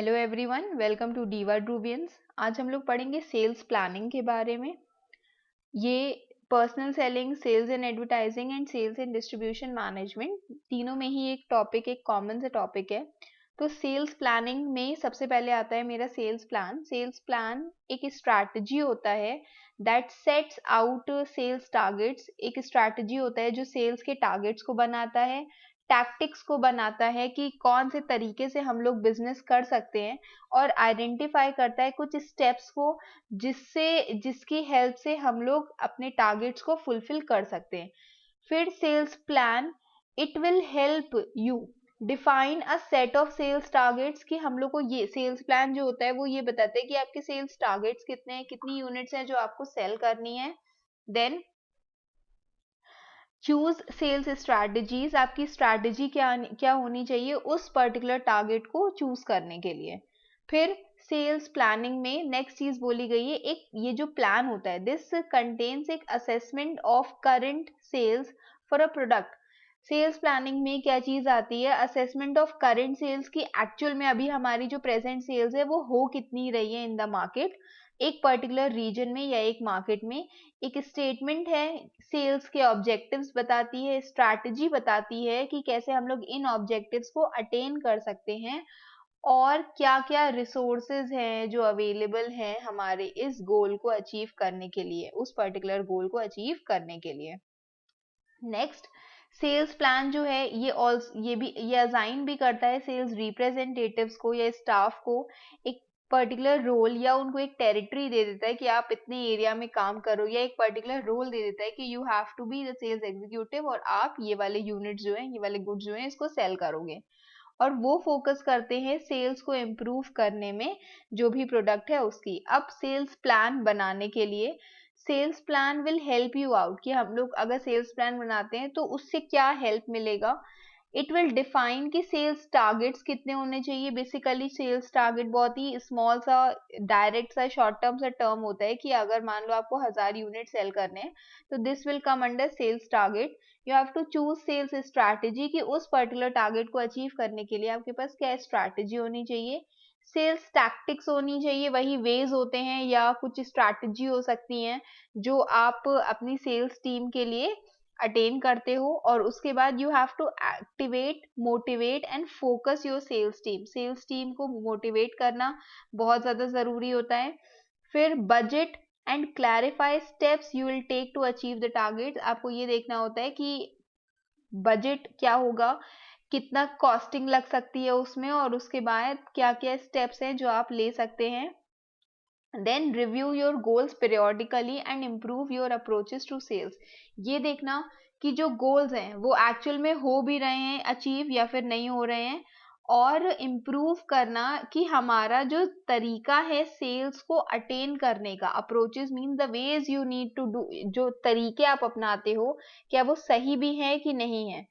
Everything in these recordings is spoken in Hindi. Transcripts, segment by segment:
हेलो एवरीवन, वेलकम टू डीवा ड्रूवियंस। आज हम लोग पढ़ेंगे सेल्स प्लानिंग के बारे में। ये personal selling, sales and advertising and sales and distribution management, तीनों में ही एक कॉमन सा टॉपिक है। तो सेल्स प्लानिंग में सबसे पहले आता है मेरा सेल्स प्लान। सेल्स प्लान एक स्ट्रैटेजी होता है that sets out sales targets. एक स्ट्रैटेजी होता है जो सेल्स के टारगेट्स को बनाता है, टैक्टिक्स को बनाता है कि कौन से तरीके से हम लोग बिजनेस कर सकते हैं, और आइडेंटिफाई करता है कुछ स्टेप्स को जिसकी हेल्प से हम लोग अपने टारगेट्स को फुलफिल कर सकते हैं। फिर sales plan, it will help you define a set of sales targets, कि हम लोग को ये सेल्स प्लान जो होता है वो ये बताता है कि आपके सेल्स टारगेट्स कितने हैं, कितनी यूनिट्स हैं जो आपको सेल करनी है। देन चूज सेल्स स्ट्रैटेजीज, आपकी स्ट्रैटेजी क्या क्या होनी चाहिए उस पर्टिकुलर टारगेट को चूज करने के लिए। फिर सेल्स प्लानिंग में नेक्स्ट चीज बोली गई है, एक ये जो प्लान होता है, दिस कंटेन्स एक assessment of current sales for a product. Sales planning में क्या चीज आती है? असेसमेंट ऑफ करंट सेल्स, की एक्चुअल में अभी हमारी जो प्रेजेंट सेल्स है वो हो कितनी रही है इन द मार्केट, एक पर्टिकुलर रीजन में या एक मार्केट में। एक स्टेटमेंट है, सेल्स के ऑब्जेक्टिव्स बताती है, स्ट्रैटेजी बताती है कि कैसे हम लोग इन ऑब्जेक्टिव्स को अटेन कर सकते हैं, और क्या क्या रिसोर्सेज हैं जो अवेलेबल हैं हमारे इस गोल को अचीव करने के लिए, उस पर्टिकुलर गोल को अचीव करने के लिए। नेक्स्ट, सेल्स प्लान जो है ये असाइन भी करता है सेल्स रिप्रेजेंटेटिव्स को या स्टाफ को एक पर्टिकुलर रोल, या उनको एक टेरिटरी दे देता है कि आप इतने एरिया में काम करो, या एक पर्टिकुलर रोल दे देता है कि you have to be the sales executive, और आप ये वाले यूनिट जो है, ये वाले गुड्स जो है, इसको सेल करोगे। और वो फोकस करते हैं सेल्स को इम्प्रूव करने में, जो भी प्रोडक्ट है उसकी। अब सेल्स प्लान बनाने के लिए sales plan will help you out, कि हम लोग अगर सेल्स प्लान बनाते हैं तो उससे क्या हेल्प मिलेगा। इट विल डिफाइन कि सेल्स टारगेट्स कितने होने चाहिए। बेसिकली सेल्स टारगेट बहुत ही स्मॉल सा, डायरेक्ट सा, शॉर्ट टर्म सा टर्म होता है कि अगर मान लो आपको 1000 यूनिट सेल करने हैं तो this will come under sales target. You have to choose sales strategy, कि उस पर्टिकुलर टारगेट को अचीव करने के लिए आपके पास क्या स्ट्रैटेजी होनी चाहिए। सेल्स टैक्टिक्स होनी चाहिए, वही वेज होते हैं या कुछ स्ट्रैटेजी हो सकती हैं जो आप अपनी सेल्स टीम के लिए अटेन करते हो। और उसके बाद you have to activate, motivate and focus your sales team. Sales team को मोटिवेट करना बहुत ज्यादा जरूरी होता है। फिर budget and clarify steps you will take to achieve the target. आपको ये देखना होता है कि बजट क्या होगा, कितना कॉस्टिंग लग सकती है उसमें, और उसके बाद क्या क्या स्टेप्स हैं जो आप ले सकते हैं। Then review your goals periodically and improve your approaches to sales. ये देखना कि जो गोल्स हैं वो एक्चुअल में हो भी रहे हैं अचीव या फिर नहीं हो रहे हैं, और इम्प्रूव करना कि हमारा जो तरीका है सेल्स को अटेन करने का, approaches mean the ways you need to do, जो तरीके आप अपनाते हो क्या वो सही भी है कि नहीं है।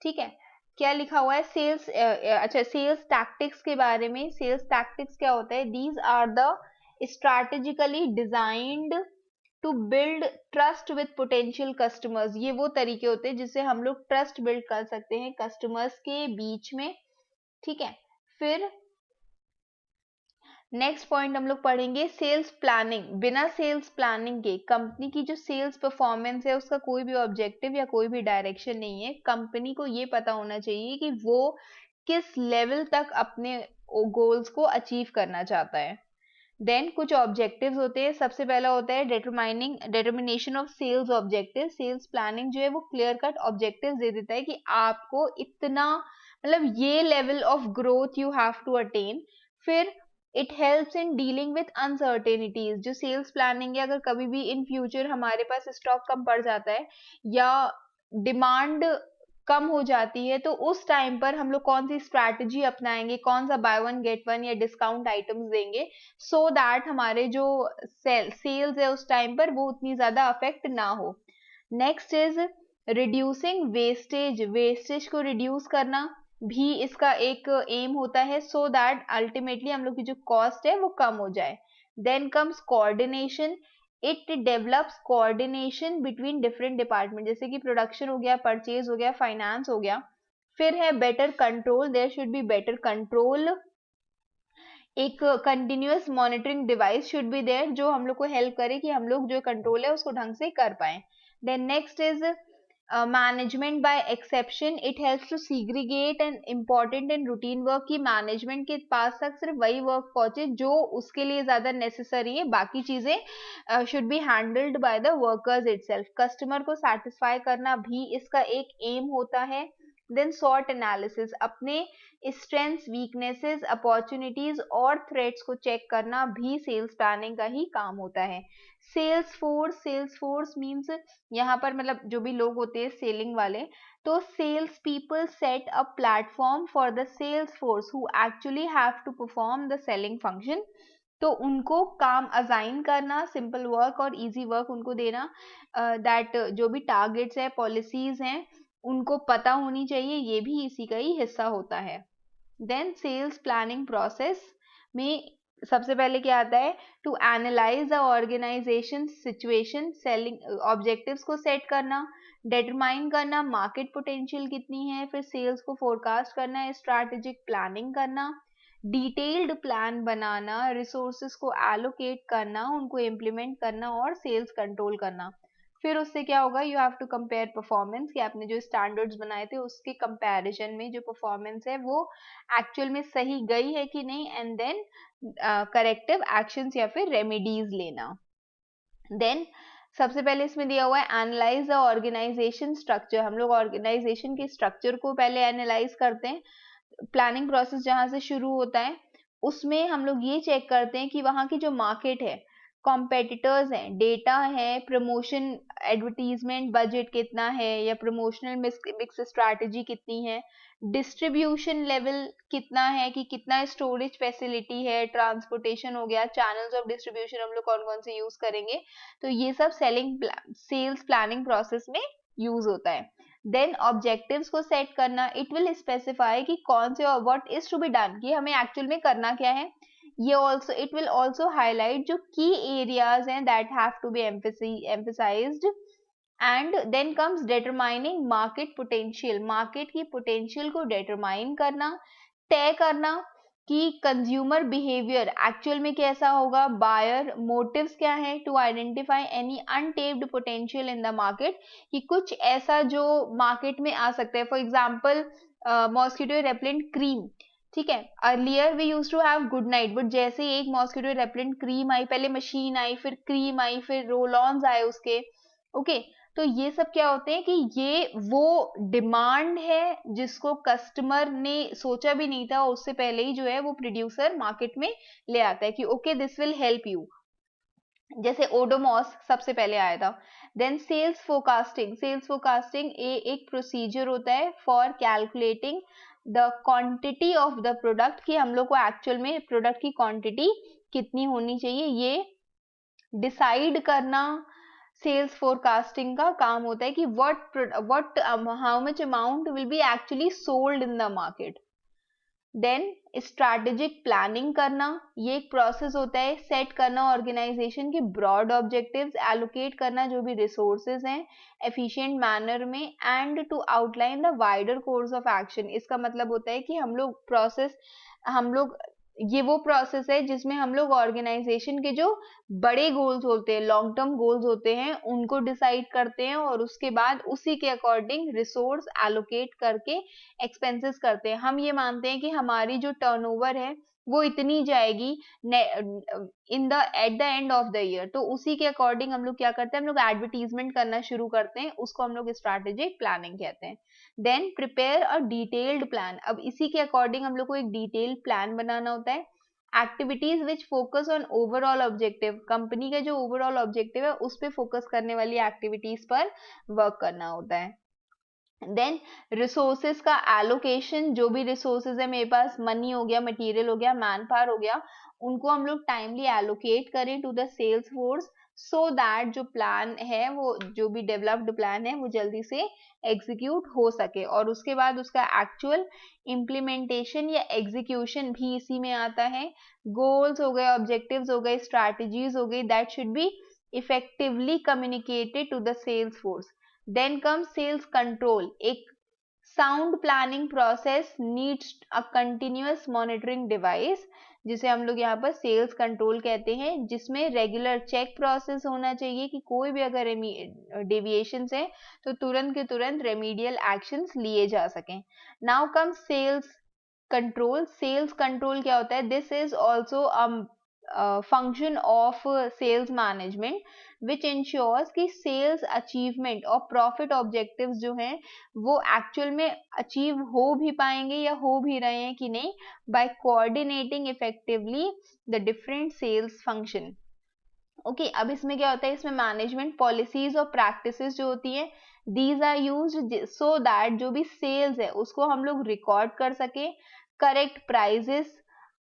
ठीक है, क्या लिखा हुआ है सेल्स, अच्छा, सेल्स टैक्टिक्स के बारे में। सेल्स टैक्टिक्स क्या होता है? These are the strategically designed to build trust with potential customers. ये वो तरीके होते हैं जिससे हम लोग ट्रस्ट बिल्ड कर सकते हैं कस्टमर्स के बीच में। ठीक है, फिर नेक्स्ट पॉइंट हम लोग पढ़ेंगे सेल्स प्लानिंग। बिना सेल्स प्लानिंग के कंपनी की जो सेल्स परफॉर्मेंस है उसका कोई भी ऑब्जेक्टिव या कोई भी डायरेक्शन नहीं है। कंपनी को ये पता होना चाहिए कि वो किस लेवल तक अपने गोल्स को अचीव करना चाहता है। देन कुछ ऑब्जेक्टिव्स होते हैं। सबसे पहला होता है determination of sales objective. Sales planning जो है वो क्लियर कट ऑब्जेक्टिव दे देता है कि आपको इतना, मतलब ये level of growth you have to attain. फिर it helps in dealing with uncertainties. जो सेल्स प्लानिंग है, अगर कभी भी इन फ्यूचर हमारे पास स्टॉक कम पड़ जाता है या डिमांड कम हो जाती है तो उस टाइम पर हम लोग कौन सी स्ट्रैटेजी अपनाएंगे, कौन सा बाय वन गेट वन या डिस्काउंट आइटम्स देंगे, सो दैट हमारे जो सेल्स है उस टाइम पर वो उतनी ज्यादा अफेक्ट ना हो। Next is reducing wastage. Wastage को रिड्यूस करना भी इसका एक एम होता है, सो दैट अल्टीमेटली हम लोग की जो कॉस्ट है वो कम हो जाए। Then comes coordination. It develops coordination between different department, जैसे कि प्रोडक्शन हो गया, परचेज हो गया, फाइनेंस हो गया। फिर है better control, there should be better control एक continuous monitoring device should be there जो हम लोग को हेल्प करे कि हम लोग जो कंट्रोल है उसको ढंग से कर पाए. Then next is management by exception. It helps to segregate and important and routine work की मैनेजमेंट के पास तक सिर्फ वही वर्क पहुंचे जो उसके लिए ज्यादा नेसेसरी है, बाकी चीजें should be handled by the workers itself. Customer को सेटिस्फाई करना भी इसका एक एम होता है. Then SWOT analysis. अपने स्ट्रेंथ्स, वीकनेसेस, अपॉर्चुनिटीज और थ्रेट्स को चेक करना भी सेल्स प्लानिंग का ही काम होता है. सेल्स फोर्स मीन्स यहाँ पर मतलब जो भी लोग होते हैं सेलिंग वाले, तो sales people set a platform for the sales force who actually have to perform the selling function. तो उनको काम असाइन करना, सिंपल वर्क और इजी वर्क उनको देना, दैट जो भी टारगेट्स है, पॉलिसीज हैं, उनको पता होनी चाहिए, ये भी इसी का ही हिस्सा होता है. देन सेल्स प्लानिंग प्रोसेस में सबसे पहले क्या आता है, to analyse the organisation situation. Selling objectives को सेट करना, डिटरमाइन करना मार्केट पोटेंशियल कितनी है, फिर सेल्स को फोरकास्ट करना, स्ट्रैटेजिक प्लानिंग करना, डिटेल्ड प्लान बनाना, रिसोर्सेज को एलोकेट करना, उनको इम्प्लीमेंट करना और सेल्स कंट्रोल करना. फिर उससे क्या होगा, you have to compare performance कि आपने जो स्टैंडर्ड्स बनाए थे उसके कंपैरिजन में जो परफॉर्मेंस है वो एक्चुअल में सही गई है कि नहीं, एंड देन करेक्टिव एक्शंस या फिर रेमेडीज लेना. देन सबसे पहले इसमें दिया हुआ है एनालाइज द ऑर्गेनाइजेशन स्ट्रक्चर. हम लोग ऑर्गेनाइजेशन के स्ट्रक्चर को पहले एनालाइज करते हैं. प्लानिंग प्रोसेस जहां से शुरू होता है उसमें हम लोग ये चेक करते हैं कि वहां की जो मार्केट है, कॉम्पिटिटर्स हैं, डेटा है, प्रमोशन एडवर्टीजमेंट बजट कितना है या प्रमोशनल मिक्स स्ट्रैटेजी कितनी है, डिस्ट्रीब्यूशन लेवल कितना है कि कितना स्टोरेज फैसिलिटी है, ट्रांसपोर्टेशन हो गया, चैनल्स ऑफ डिस्ट्रीब्यूशन हम लोग कौन कौन से यूज करेंगे. तो ये सब सेल्स प्लानिंग प्रोसेस में यूज होता है. देन ऑब्जेक्टिव्स को सेट करना. इट विल स्पेसिफाई कि कौन से what is to be done, कि हमें एक्चुअल में करना क्या है. ये also it will also highlight जो की एरियाज हैं that have to be emphasised. And then comes determining market potential. Market की पोटेंशियल को डिटरमाइन करना, तय करना कि कंज्यूमर बिहेवियर एक्चुअल में कैसा होगा, बायर मोटिव्स क्या है, to identify any untapped potential in the market, कि कुछ ऐसा जो मार्केट में आ सकता है. For example mosquito repellent cream, ठीक है, earlier we use to have Good Knight, but जैसे एक मॉस्किटो रेपेलेंट क्रीम आई, पहले मशीन आई, फिर क्रीम आई, फिर रोल ऑन्स आए उसके, ओके. तो ये सब क्या होते हैं कि ये वो डिमांड है जिसको कस्टमर ने सोचा भी नहीं था, उससे पहले ही जो है वो प्रोड्यूसर मार्केट में ले आता है कि okay this will help you. जैसे ओडोमॉस सबसे पहले आया था. Then sales forecasting. Sales forecasting एक प्रोसीजर होता है for calculating the quantity of the product, कि हम लोग को एक्चुअल में प्रोडक्ट की क्वांटिटी कितनी होनी चाहिए, ये डिसाइड करना सेल्स फोरकास्टिंग का काम होता है कि what how much amount will be actually sold in the market. Then strategic planning करना, ये एक प्रोसेस होता है. सेट करना ऑर्गेनाइजेशन के ब्रॉड ऑब्जेक्टिव्स, एलोकेट करना जो भी रिसोर्सेज हैं एफिशिएंट मैनर में, and to outline the wider course of action. इसका मतलब होता है कि हम लोग ये वो प्रोसेस है जिसमें हम लोग ऑर्गेनाइजेशन के जो बड़े गोल्स होते हैं, लॉन्ग टर्म गोल्स होते हैं, उनको डिसाइड करते हैं और उसके बाद उसी के अकॉर्डिंग रिसोर्स एलोकेट करके एक्सपेंसेस करते हैं. हम ये मानते हैं कि हमारी जो टर्नओवर है वो इतनी जाएगी at the end of the year, तो उसी के अकॉर्डिंग हम लोग क्या करते हैं, हम लोग एडवर्टीजमेंट करना शुरू करते हैं, उसको हम लोग स्ट्रैटेजिक प्लानिंग कहते हैं. Then prepare a detailed plan. अब इसी के अकॉर्डिंग हम लोग को एक डिटेल्ड प्लान बनाना होता है. Activities which focus on overall objective. Company का जो ओवरऑल ऑब्जेक्टिव है उस पर फोकस करने वाली एक्टिविटीज पर वर्क करना होता है. देन रिसोर्सेज का एलोकेशन. जो भी रिसोर्सेज है मेरे पास, मनी हो गया, मटेरियल हो गया, मैन पावर हो गया, उनको हम लोग टाइमली एलोकेट करें to the sales force, so that जो प्लान है, वो जो भी डेवलप्ड प्लान है वो जल्दी से एग्जीक्यूट हो सके, और उसके बाद उसका एक्चुअल इम्प्लीमेंटेशन या एग्जीक्यूशन भी इसी में आता है. गोल्स हो गए, ऑब्जेक्टिव्स हो गए, स्ट्रैटेजीज हो गई, that should be effectively communicated to the sales force. Then comes sales control. एक sound planning process needs a continuous monitoring device. जिसे हम लोग यहाँ पर सेल्स कंट्रोल कहते हैं, जिसमें रेगुलर चेक प्रोसेस होना चाहिए कि कोई भी अगर डेविएशंस है तो तुरंत के तुरंत रेमीडियल एक्शंस लिए जा सकें. Now come sales control. Sales control क्या होता है? This is also function of sales management which ensures कि सेल्स अचीवमेंट और प्रॉफिट ऑब्जेक्टिव्स जो हैं वो एक्चुअल में अचीव हो भी पाएंगे या हो भी रहे हैं कि नहीं, by coordinating effectively the different sales function. Okay, अब इसमें क्या होता है, इसमें मैनेजमेंट पॉलिसीज और प्रैक्टिसेस जो होती हैं, these are used so that जो भी सेल्स है उसको हम लोग रिकॉर्ड कर सके, करेक्ट प्राइजेस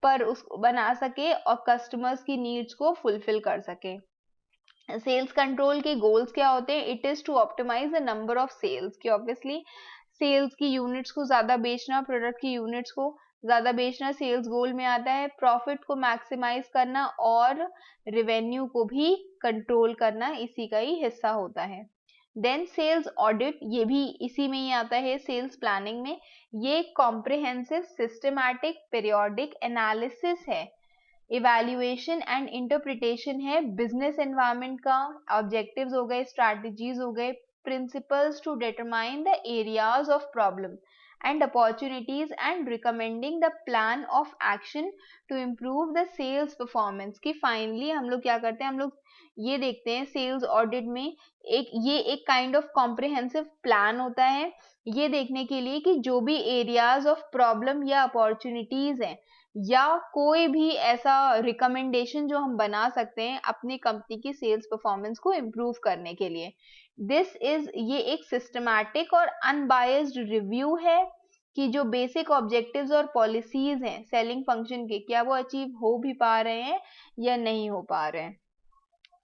पर उसको बना सके और कस्टमर्स की नीड्स को फुलफिल कर सके. सेल्स कंट्रोल के गोल्स क्या होते हैं? It is to optimise the number of sales, कि ऑब्वियसली सेल्स की यूनिट्स को ज्यादा बेचना, प्रोडक्ट की यूनिट्स को ज्यादा बेचना सेल्स गोल में आता है. प्रॉफिट को मैक्सिमाइज करना और रेवेन्यू को भी कंट्रोल करना इसी का ही हिस्सा होता है. देन सेल्स ऑडिट, ये भी इसी में ही आता है सेल्स प्लानिंग में. ये कॉम्प्रिहेंसिव सिस्टमैटिक पीरियोडिक एनालिसिस है, इवैल्यूएशन एंड इंटरप्रिटेशन है बिजनेस एनवायरनमेंट का. ऑब्जेक्टिव्स हो गए, स्ट्रैटेजीज हो गए, principles to determine the areas of problem and opportunities and recommending the plan of action to improve the sales performance. कि फाइनली हम लोग क्या करते हैं, हम लोग ये देखते हैं सेल्स ऑडिट में एक काइंड ऑफ कॉम्प्रिहेंसिव प्लान होता है ये देखने के लिए कि जो भी एरियाज ऑफ प्रॉब्लम या अपॉर्चुनिटीज हैं या कोई भी ऐसा रिकमेंडेशन जो हम बना सकते हैं अपनी कंपनी की सेल्स परफॉर्मेंस को इम्प्रूव करने के लिए. दिस इज, ये एक सिस्टमैटिक और अनबायस्ड रिव्यू है कि जो बेसिक ऑब्जेक्टिव्स और पॉलिसीज हैं सेलिंग फंक्शन के, क्या वो अचीव हो भी पा रहे हैं या नहीं हो पा रहे हैं.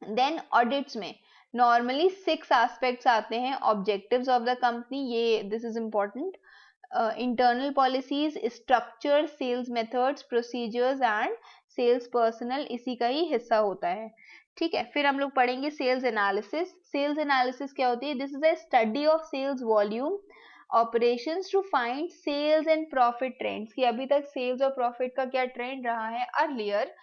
देन ऑडिट्स में नॉर्मली 6 एस्पेक्ट्स आते हैं ऑब्जेक्टिव्स ऑफ द कंपनी. ये this is important. Internal policies, structure, sales methods, procedures and sales personnel इसी का ही हिस्सा होता है. ठीक है, फिर हम लोग पढ़ेंगे सेल्स एनालिसिस. सेल्स एनालिसिस क्या होती है? This is a study of sales volume operations to find sales and profit trends, कि अभी तक सेल्स और प्रॉफिट का क्या ट्रेंड रहा है अर्लियर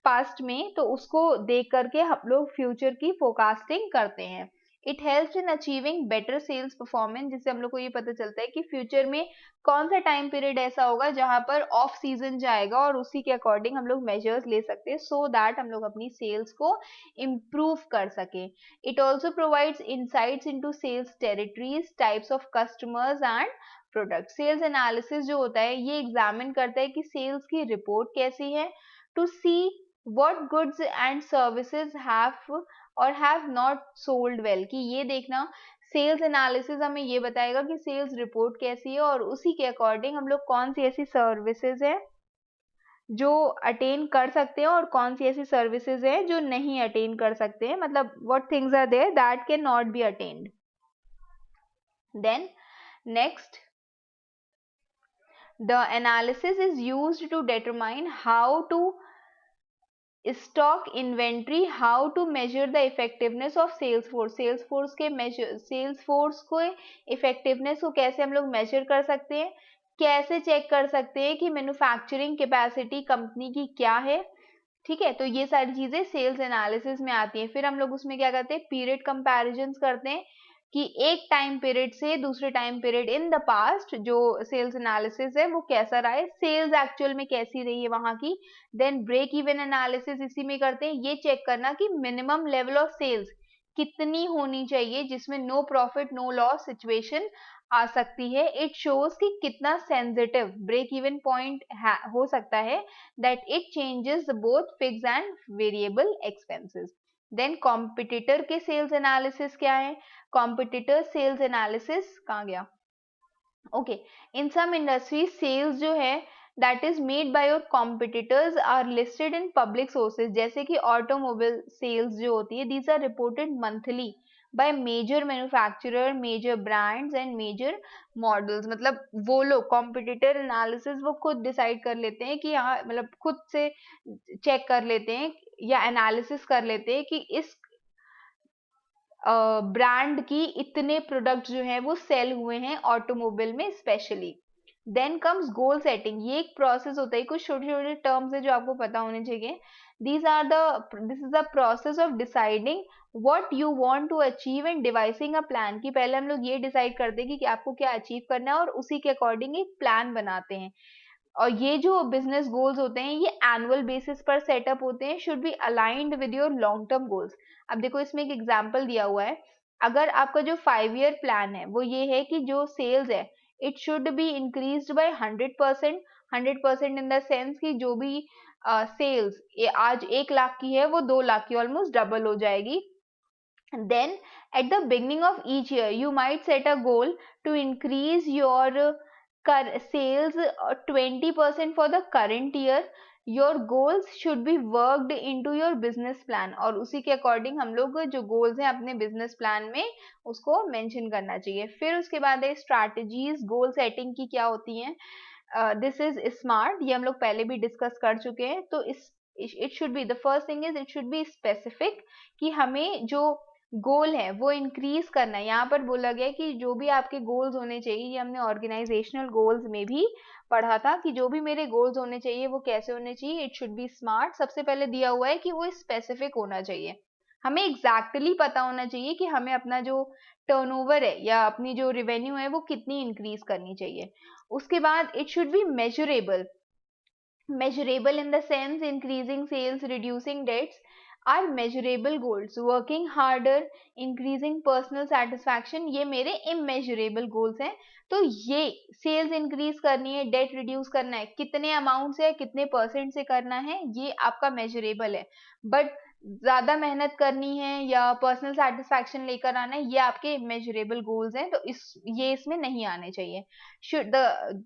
पास्ट में, तो उसको देख करके हम लोग फ्यूचर की फोरकास्टिंग करते हैं. It helps in achieving better sales performance, जिससे हम लोग को ये पता चलता है कि फ्यूचर में कौन सा टाइम पीरियड ऐसा होगा जहां पर ऑफ सीजन जाएगा और उसी के अकॉर्डिंग हम लोग मेजर्स ले सकते हैं सो दैट हम लोग अपनी सेल्स को इम्प्रूव कर सके. It also provides insights into sales territories, types of customers and product. Sales analysis जो होता है ये एग्जामिन करता है कि सेल्स की रिपोर्ट कैसी है, to see what goods and services have or have not sold well, कि ये देखना सेल्स एनालिसिस हमें ये बताएगा कि सेल्स रिपोर्ट कैसी है और उसी के अकॉर्डिंग हम लोग कौन सी ऐसी सर्विसेज है जो अटेन कर सकते हैं और कौन सी ऐसी सर्विसेज है जो नहीं अटेन कर सकते हैं, मतलब what things are there that can not be attained. Then next, the analysis is used to determine how to stock inventory, how to measure the effectiveness of sales force. Sales force के मेजर, सेल्स फोर्स को इफेक्टिवनेस को कैसे हम लोग मेजर कर सकते हैं, कैसे चेक कर सकते हैं कि मैन्युफैक्चरिंग कैपेसिटी कंपनी की क्या है. ठीक है, तो ये सारी चीजें सेल्स एनालिसिस में आती हैं. फिर हम लोग उसमें क्या करते हैं, पीरियड कंपैरिजंस करते हैं कि एक टाइम पीरियड से दूसरे time period in the past जो सेल्स एनालिसिस है वो कैसा रहा है, सेल्स एक्चुअल में कैसी रही है वहां की. देन ब्रेक इवन एनालिसिस इसी में करते हैं, ये चेक करना कि मिनिमम लेवल ऑफ सेल्स कितनी होनी चाहिए जिसमें no profit no loss situation आ सकती है. इट शोज कि कितना सेंसिटिव ब्रेक इवन पॉइंट हो सकता है, that it changes both fix and variable expenses. Then competitor के सेल्स एनालिसिस क्या है, कॉम्पिटिटर सेल्स एनालिसिस कहाँ गया, okay. In some industries sales जो है that is made by your competitors are listed in public sources, जैसे कि ऑटोमोबाइल सेल्स जो होती है these are reported monthly by major manufacturer, major brands and major models. मतलब वो लोग कॉम्पिटिटर एनालिसिस वो खुद डिसाइड कर लेते हैं कि हाँ, मतलब खुद से चेक कर लेते हैं या एनालिसिस कर लेते हैं कि इस ब्रांड की इतने प्रोडक्ट जो हैं वो सेल हुए हैं ऑटोमोबाइल में specially. Then comes goal setting, ये एक प्रोसेस होता है, कुछ छोटे छोटे टर्म्स है जो आपको पता होने चाहिए. This is the process of deciding what you want to achieve and devising a plan, कि पहले हम लोग ये डिसाइड करते हैं कि आपको क्या अचीव करना है और उसी के अकॉर्डिंग एक प्लान बनाते हैं. और ये जो बिजनेस गोल्स होते हैं ये एनुअल बेसिस पर सेटअप होते हैं, should be aligned with your long term goals. अब देखो इसमें एक एग्जांपल दिया हुआ है. अगर आपका जो 5 ईयर प्लान है वो ये है कि जो सेल्स है it should be increased by 100%. 100% in the sense कि जो भी सेल्स आज 1 लाख की है वो 2 लाख की ऑलमोस्ट डबल हो जाएगी. Then at the beginning of each year you might set a goal to increase your sales 20% for the current year. Your goals should be worked into your business plan, और उसी के अकॉर्डिंग हम लोग जो गोल्स हैं अपने बिजनेस प्लान में उसको मेंशन करना चाहिए. फिर उसके बाद है स्ट्रैटेजीज गोल सेटिंग की क्या होती हैं. दिस इज स्मार्ट, ये हम लोग पहले भी डिस्कस कर चुके हैं. तो इस it should be the first thing is it should be specific, कि हमें जो गोल है वो इंक्रीज करना है. यहाँ पर बोला गया कि जो भी आपके गोल्स होने चाहिए, ये हमने ऑर्गेनाइजेशनल गोल्स में भी पढ़ा था कि जो भी मेरे गोल्स होने चाहिए वो कैसे होने चाहिए. It should B smart. सबसे पहले दिया हुआ है कि वो स्पेसिफिक होना चाहिए, हमें एग्जैक्टली पता होना चाहिए कि हमें अपना जो टर्नओवर है या अपनी जो रिवेन्यू है वो कितनी इंक्रीज करनी चाहिए. उसके बाद it should B measurable. measurable in the sense increasing sales, reducing debts are measurable goals. Working harder, increasing personal satisfaction, ये मेरे immeasurable goals हैं. तो ये सेल्स इंक्रीज करनी है, डेट रिड्यूस करना है, कितने अमाउंट से कितने परसेंट से करना है ये आपका मेजरेबल है. बट ज्यादा मेहनत करनी है या पर्सनल सेटिस्फैक्शन लेकर आना है, ये आपके मेजरेबल गोल्स हैं, तो ये इसमें नहीं आने चाहिए. Should the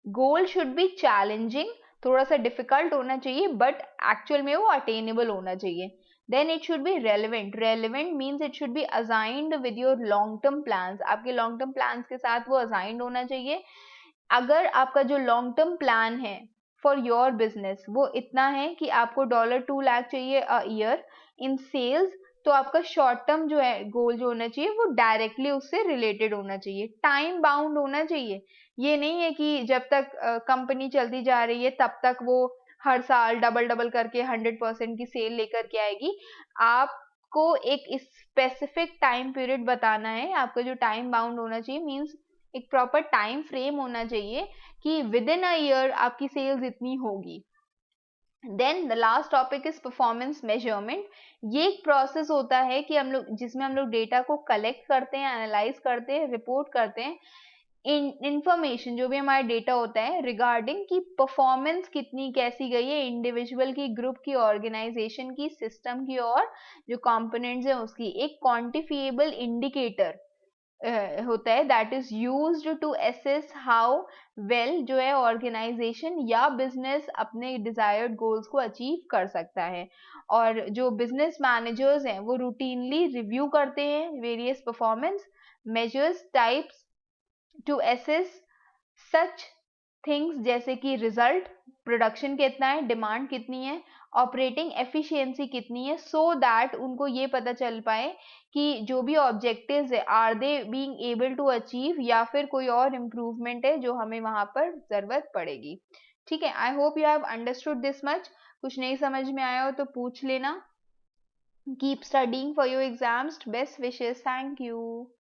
goal should be challenging, थोड़ा सा डिफिकल्ट होना चाहिए बट एक्चुअल में वो अटेनेबल होना चाहिए. Then it should be relevant. Relevant means it should be assigned with your long term plans, आपके लॉन्ग टर्म प्लान्स के साथ वो असाइंड होना चाहिए. अगर आपका जो लॉन्ग टर्म प्लान है फॉर योर बिजनेस वो इतना है कि आपको $2 लाख चाहिए अ ईयर इन सेल्स, तो आपका शॉर्ट टर्म जो है गोल जो होना चाहिए वो डायरेक्टली उससे रिलेटेड होना चाहिए, टाइम बाउंड होना चाहिए. ये नहीं है कि जब तक कंपनी चलती जा रही है तब तक वो हर साल डबल डबल करके 100% की सेल लेकर के आएगी. आपको एक स्पेसिफिक टाइम पीरियड बताना है. आपका जो टाइम बाउंड होना चाहिए मीन्स एक प्रॉपर टाइम फ्रेम होना चाहिए कि विद इन अ ईयर आपकी सेल्स इतनी होगी. Then the last topic is performance measurement. ये एक प्रोसेस होता है कि जिसमें हम लोग डेटा को कलेक्ट करते हैं, एनालाइज करते हैं, रिपोर्ट करते हैं. इंफॉर्मेशन जो भी हमारा डेटा होता है रिगार्डिंग की परफॉर्मेंस कितनी कैसी गई है, इंडिविजुअल की, ग्रुप की, ऑर्गेनाइजेशन की, सिस्टम की, और जो कंपोनेंट्स है उसकी. एक क्वांटिफिएबल इंडिकेटर होता है that is used to assess how well जो है ऑर्गेनाइजेशन या बिजनेस अपने डिजायर्ड गोल्स को अचीव कर सकता है. और जो बिजनेस मैनेजर्स हैं वो रूटीनली रिव्यू करते हैं various performance measures types to assess such things, जैसे कि रिजल्ट, प्रोडक्शन कितना है, डिमांड कितनी है, ऑपरेटिंग एफिशिएंसी कितनी है, सो दैट उनको ये पता चल पाए कि जो भी ऑब्जेक्टिव्स है are they being able to achieve या फिर कोई और इम्प्रूवमेंट है जो हमें वहां पर जरूरत पड़ेगी. ठीक है, I hope you have understood this much. कुछ नहीं समझ में आया हो तो पूछ लेना. Keep studying for your exams. Best wishes. Thank you.